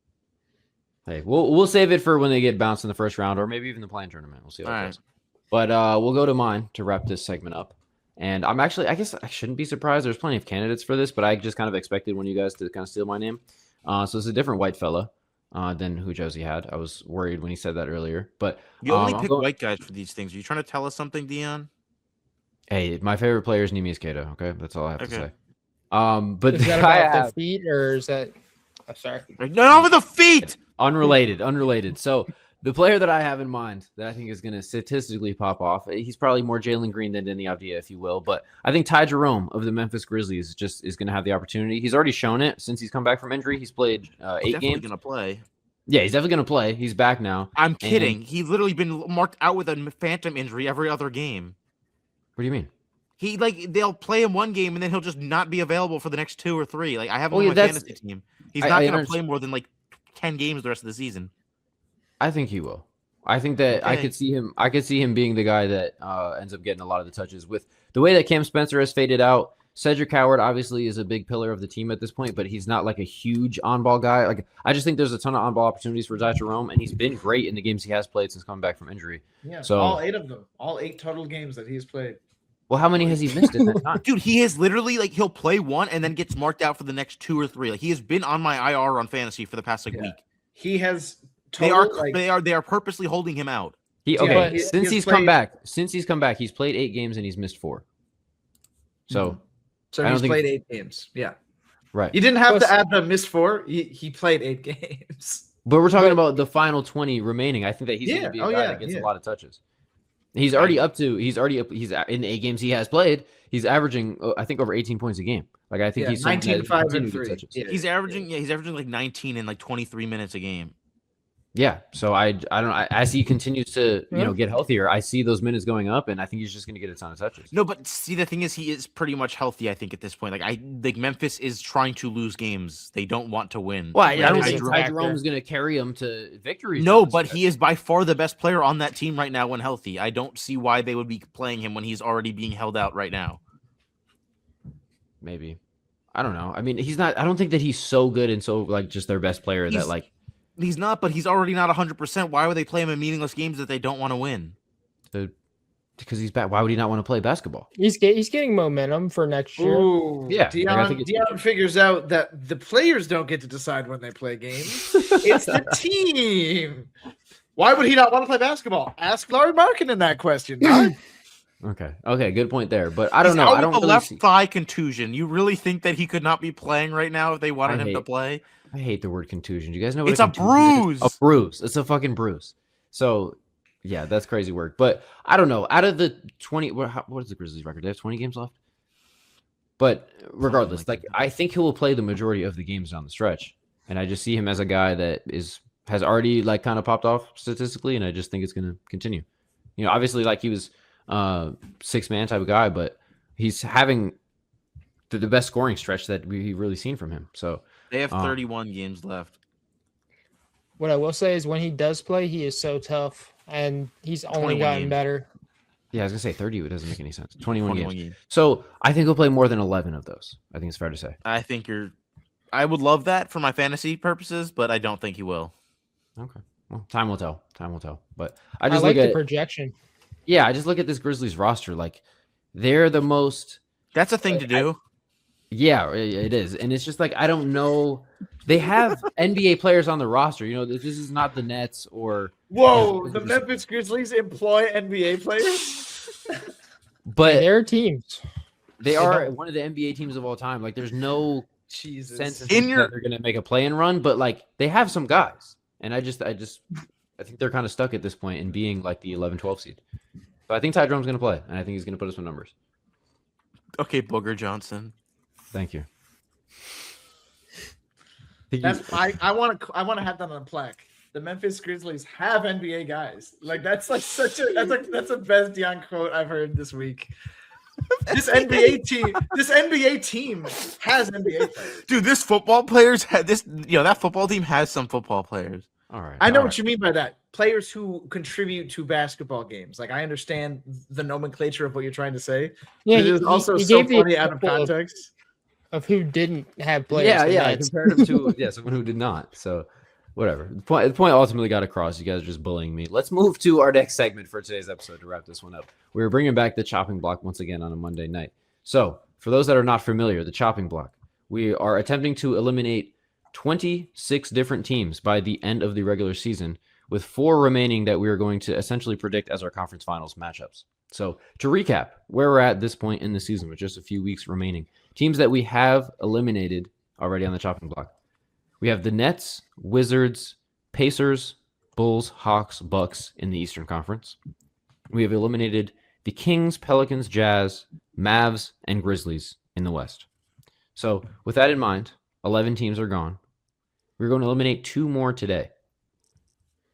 Hey, we'll save it for when they get bounced in the first round, or maybe even the play-in tournament. We'll see how it goes. But we'll go to mine to wrap this segment up. And I guess I shouldn't be surprised. There's plenty of candidates for this, but I just kind of expected one of you guys to kind of steal my name. So it's a different white fella than who Josi had. I was worried when he said that earlier. But you only pick white guys for these things. Are you trying to tell us something, Dion? Hey, my favorite player is Neemias Queta. Okay, that's all I have to say. But is that about the feet, or is that? I'm sorry. No, over the feet. Unrelated. So the player that I have in mind that I think is going to statistically pop off, he's probably more Jalen Green than Denny Avdia, if you will. But I think Ty Jerome of the Memphis Grizzlies is going to have the opportunity. He's already shown it since he's come back from injury. He's played 8 games. Going to play. Yeah, he's definitely going to play. He's back now. I'm kidding. He's literally been marked out with a phantom injury every other game. What do you mean? They'll play him one game and then he'll just not be available for the next 2 or 3. Like I have him on my fantasy team. He's not going to play more than like 10 games the rest of the season. I think he will. I think that I could see him being the guy that ends up getting a lot of the touches. With the way that Cam Spencer has faded out, Cedric Howard obviously is a big pillar of the team at this point, but he's not like a huge on-ball guy. Like I just think there's a ton of on-ball opportunities for Ty Jerome, and he's been great in the games he has played since coming back from injury. Yeah, so all 8 of them, all 8 total games that he's played. Well, how many has he missed in that time? Dude, he has literally he'll play one and then gets marked out for the next 2 or 3. Like he has been on my IR on fantasy for the past week. He has. They are purposely holding him out. Since he's come back, he's played 8 games and he's missed 4. So, he's played 8 games. Yeah, right. You didn't have to add the missed 4. He played 8 games. But we're talking about the final 20 remaining. I think that he's going to be a guy that gets a lot of touches. He's already he's in the 8 games he has played. He's averaging, I think, over 18 points a game. Like I think he's 19, 5, and 3. Yeah. He's averaging like 19 in like 23 minutes a game. Yeah, so I don't know. As he continues to get healthier, I see those minutes going up, and I think he's just going to get a ton of touches. No, but see, the thing is, he is pretty much healthy. I think at this point, Memphis is trying to lose games. They don't want to win. Well, I don't think Ty Jerome is going to carry them to victories. No, but he is by far the best player on that team right now when healthy. I don't see why they would be playing him when he's already being held out right now. Maybe, I don't know. I mean, he's not. I don't think that he's so good and so just their best player that like. He's not, but he's already not 100%. Why would they play him in meaningless games that they don't want to win? Because he's back. Why would he not want to play basketball? He's getting momentum for next year. Ooh, yeah, Dion figures out that the players don't get to decide when they play games. It's the team. Why would he not want to play basketball? Ask Larry Markkinen that question. Okay, good point there. But I don't know. I don't really left thigh contusion. You really think that he could not be playing right now if they wanted him to play? I hate the word contusion. Do you guys know what it's a bruise? A bruise. It's a fucking bruise. So, yeah, that's crazy work. But I don't know. Out of the 20, what is the Grizzlies record? They have 20 games left. But regardless, I think he will play the majority of the games down the stretch, and I just see him as a guy that has already kind of popped off statistically, and I just think it's going to continue. Obviously, he was 6-man type of guy, but he's having the best scoring stretch that we've really seen from him. So. They have 31 games left. What I will say is when he does play, he is so tough, and he's only gotten better. Yeah, I was going to say 30. It doesn't make any sense. 21 games. So I think he'll play more than 11 of those. I think it's fair to say. I would love that for my fantasy purposes, but I don't think he will. Okay. Well, time will tell. But I just like the projection. Yeah, I just look at this Grizzlies roster. they're the most. That's a thing to do. Yeah, it is. And it's just like, I don't know. They have NBA players on the roster. You know, this is not the Nets or. Whoa, the Memphis Grizzlies employ NBA players? But they're teams. They are one of the NBA teams of all time. Like, there's no sense that they're going to make a play-in run, but like they have some guys. And I think they're kind of stuck at this point in being like the 11-12 seed. So I think Ty Jerome's going to play, and I think he's going to put us some numbers. Okay, Booger Johnson. Thank you. I want to have that on a plaque. The Memphis Grizzlies have NBA guys. Like that's like that's the best Dion quote I've heard this week. This NBA team has NBA players. Dude, this football players had this. That football team has some football players. All right. I know what you mean by that. Players who contribute to basketball games. Like I understand the nomenclature of what you're trying to say. Yeah, it is also so funny out of context of who didn't have players. Yeah. I compared him to someone who did not. So whatever. The point ultimately got across. You guys are just bullying me. Let's move to our next segment for today's episode to wrap this one up. We're bringing back the chopping block once again on a Monday night. So for those that are not familiar, the chopping block, we are attempting to eliminate 26 different teams by the end of the regular season, with 4 remaining that we are going to essentially predict as our conference finals matchups. So to recap where we're at this point in the season with just a few weeks remaining, teams that we have eliminated already on the chopping block. We have the Nets, Wizards, Pacers, Bulls, Hawks, Bucks in the Eastern Conference. We have eliminated the Kings, Pelicans, Jazz, Mavs, and Grizzlies in the West. So with that in mind, 11 teams are gone. We're going to eliminate 2 more today.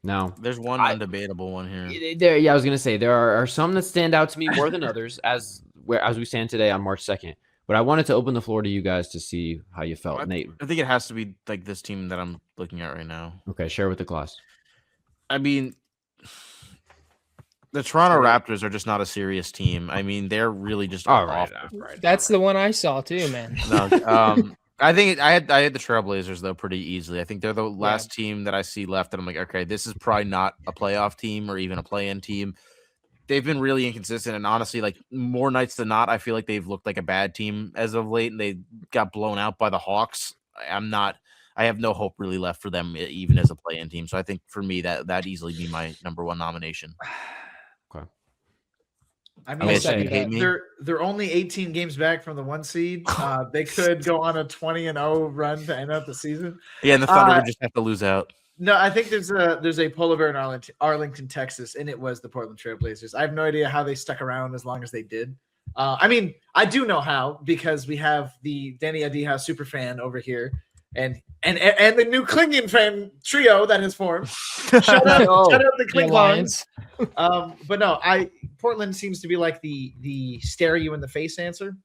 Now, there's one undebatable one here. I was going to say there are some that stand out to me more than others as we stand today on March 2nd. But I wanted to open the floor to you guys to see how you felt. Nate. I think it has to be like this team that I'm looking at right now. Okay, share with the class. I mean, the Toronto Raptors are just not a serious team. I mean, they're really just right. That's the one I saw too, man. No, I think I had the Trailblazers though pretty easily. I think they're the last team that I see left, and I'm like, okay, this is probably not a playoff team or even a play-in team. They've been really inconsistent, and honestly, like more nights than not, I feel like they've looked like a bad team as of late, and they got blown out by the Hawks. I have no hope really left for them, even as a play-in team. So I think for me, that easily be my number 1 nomination. Okay. I mean, they're only 18 games back from the 1 seed. They could go on a 20-0 run to end up the season. Yeah, and the Thunder would just have to lose out. No, I think there's a polar bear in Arlington, Texas, and it was the Portland Trailblazers. I have no idea how they stuck around as long as they did. I mean, I do know how because we have the Danny Adiha super fan over here, and the new Klingon fan trio that has formed. Shout out the Klingons. But no, Portland seems to be like the stare you in the face answer.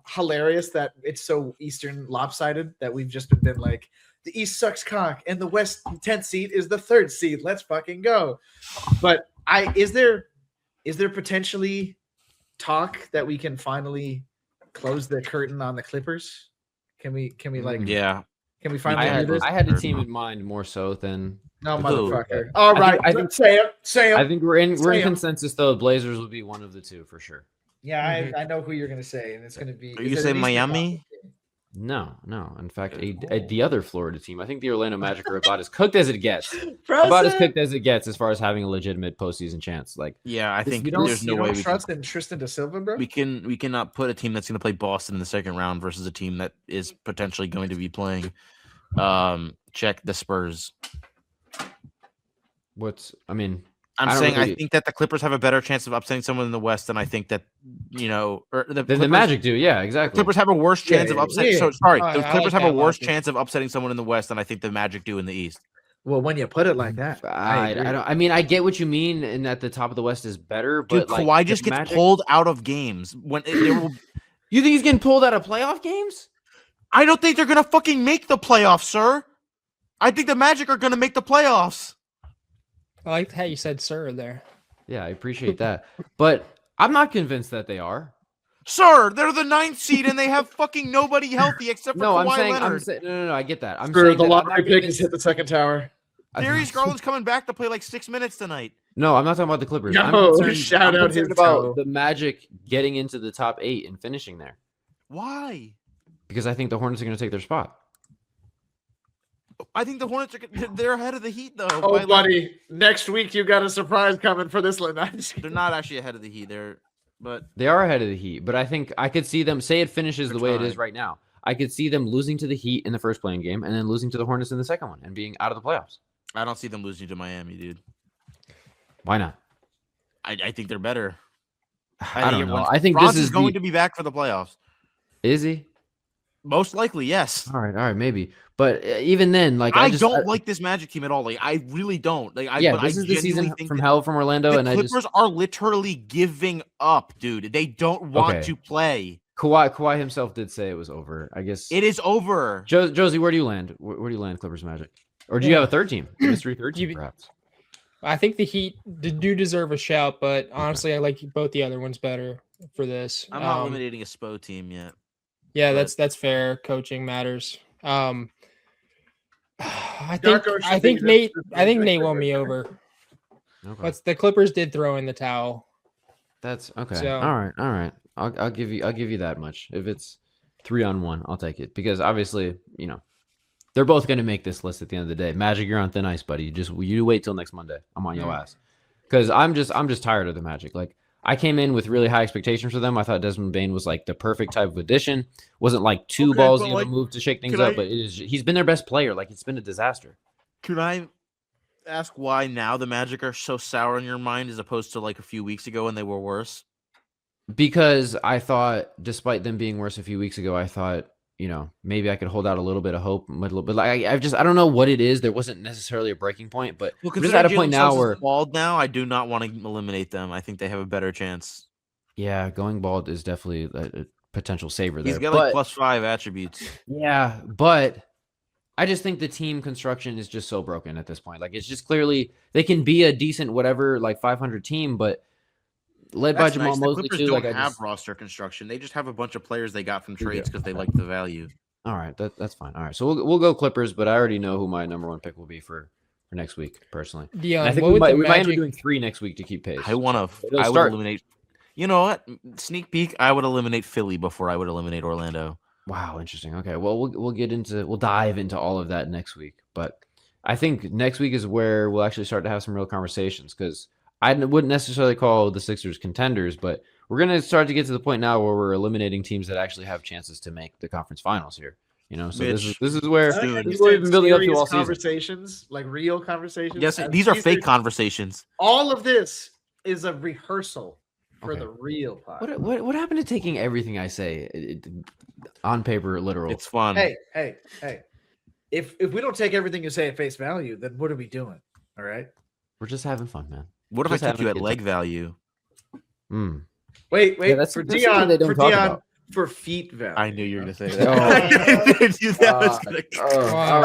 Hilarious that it's so Eastern lopsided that we've just been like, the East sucks cock, and the West 10th seed is the 3rd seed. Let's fucking go. But is there potentially talk that we can finally close the curtain on the Clippers? Can we like? Yeah. Can we finally do this? I had a team in mind more so than. No, motherfucker. All right. I think say it. I think we're in consensus though. Blazers will be one of the 2 for sure. Yeah, I know who you're gonna say, and it's gonna be. Are you saying Miami? No. In fact, the other Florida team. I think the Orlando Magic are about as cooked as it gets. About as cooked as it gets as far as having a legitimate postseason chance. Like, yeah, I think there's no way we trust in Tristan da Silva, bro. We cannot put a team that's going to play Boston in the 2nd round versus a team that is potentially going to be playing. Check the Spurs. I think that the Clippers have a better chance of upsetting someone in the West than I think that the Magic do. Yeah, exactly. Clippers have a worse chance of upsetting. So sorry, the Clippers have a worse chance of upsetting someone in the West than I think the Magic do in the East. Well, when you put it like that, I mean, I get what you mean, and that the top of the West is better. But dude, Kawhi just gets pulled out of games when you think he's getting pulled out of playoff games? I don't think they're gonna fucking make the playoffs, sir. I think the Magic are gonna make the playoffs. I like how you said "sir" there. Yeah, I appreciate that, but I'm not convinced that they are. Sir, they're the 9th seed and they have fucking nobody healthy except for Kawhi Leonard. No, I get that. I'm saying the lottery pick has hit the 2nd tower. Darius Garland's coming back to play like 6 minutes tonight. No, I'm not talking about the Clippers. I'm Yo, concerned, shout out his about toe. the Magic getting into the top 8 and finishing there Why? because I think the Hornets are going to take their spot. I think the Hornets they're ahead of the Heat though. Oh, buddy, next week you got a surprise coming for this one. They're not actually ahead of the Heat. They are ahead of the Heat, but I think I could see them say it finishes the way it is right now. I could see them losing to the Heat in the first playing game and then losing to the Hornets in the second one and being out of the playoffs. I don't see them losing to Miami, dude. Why not? I think they're better. I don't know. I think Franz this is going to be back for the playoffs. Is he? Most likely, yes. All right, maybe. But even then, like I don't like this Magic team at all. Like I really don't. Like this is the season from hell from Orlando, and the Clippers are literally giving up, dude. They don't want to play. Kawhi himself did say it was over. I guess it is over. Josie, where do you land? Where do you land, Clippers Magic? Or do you have a third team? Mystery third team, perhaps? I think the Heat do deserve a shout, but honestly, I like both the other ones better for this. I'm not eliminating a SPO team yet. Yeah, that's fair. Coaching matters. I think Nate won me over. Okay. But the Clippers did throw in the towel. That's okay. So, all right. I'll give you that much. If it's 3-on-1, I'll take it because obviously, they're both going to make this list at the end of the day. Magic, you're on thin ice, buddy. You wait till next Monday. I'm on your ass because I'm just tired of the Magic. Like I came in with really high expectations for them. I thought Desmond Bane was like the perfect type of addition. Wasn't like too ballsy of a move to shake things up, but he's been their best player. Like it's been a disaster. Could I ask why now the Magic are so sour in your mind as opposed to like a few weeks ago when they were worse? Because I thought, despite them being worse a few weeks ago, I thought, maybe I could hold out a little bit of hope. But like, I don't know what it is. There wasn't necessarily a breaking point, but we're just at a point now where bald now. I do not want to eliminate them. I think they have a better chance. Yeah, going bald is definitely a potential saver there. He's got like +5 attributes. Yeah, but I just think the team construction is just so broken at this point. Like it's just clearly they can be a decent whatever, like 500 team, but led by Jamal Mosley too. Don't have roster construction. They just have a bunch of players they got from trades because they like the value. All right, that's fine. All right, so we'll go Clippers, but I already know who my number one pick will be for next week personally. Dion, I think we might end up doing 3 next week to keep pace. I would eliminate. You know what? Sneak peek. I would eliminate Philly before I would eliminate Orlando. Wow, interesting. Okay, well we'll dive into all of that next week, but I think next week is where we'll actually start to have some real conversations because I wouldn't necessarily call the Sixers contenders, but we're going to start to get to the point now where we're eliminating teams that actually have chances to make the conference finals here. So Mitch, this is where we've been building up to all conversations, like real conversations. Yes, these are fake conversations. All of this is a rehearsal for the real part. What happened to taking everything I say on paper literal? It's fun. Hey. If we don't take everything you say at face value, then what are we doing? All right. We're just having fun, man. What if I took you at leg value? Wait. Yeah, that's for Dion, for feet value. I knew you were going to say that. I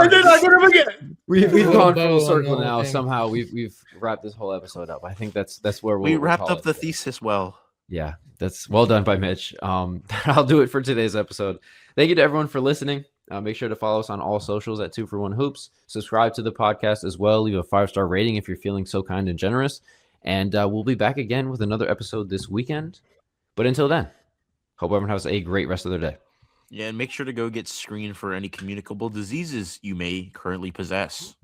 did not get him again. We've gone full circle now. Somehow we've wrapped this whole episode up. I think that's where we wrapped up the thesis well. Yeah, that's well done by Mitch. I'll do it for today's episode. Thank you to everyone for listening. Make sure to follow us on all socials at 2for1 Hoops. Subscribe to the podcast as well. Leave a 5-star rating if you're feeling so kind and generous. And we'll be back again with another episode this weekend. But until then, hope everyone has a great rest of their day. Yeah, and make sure to go get screened for any communicable diseases you may currently possess.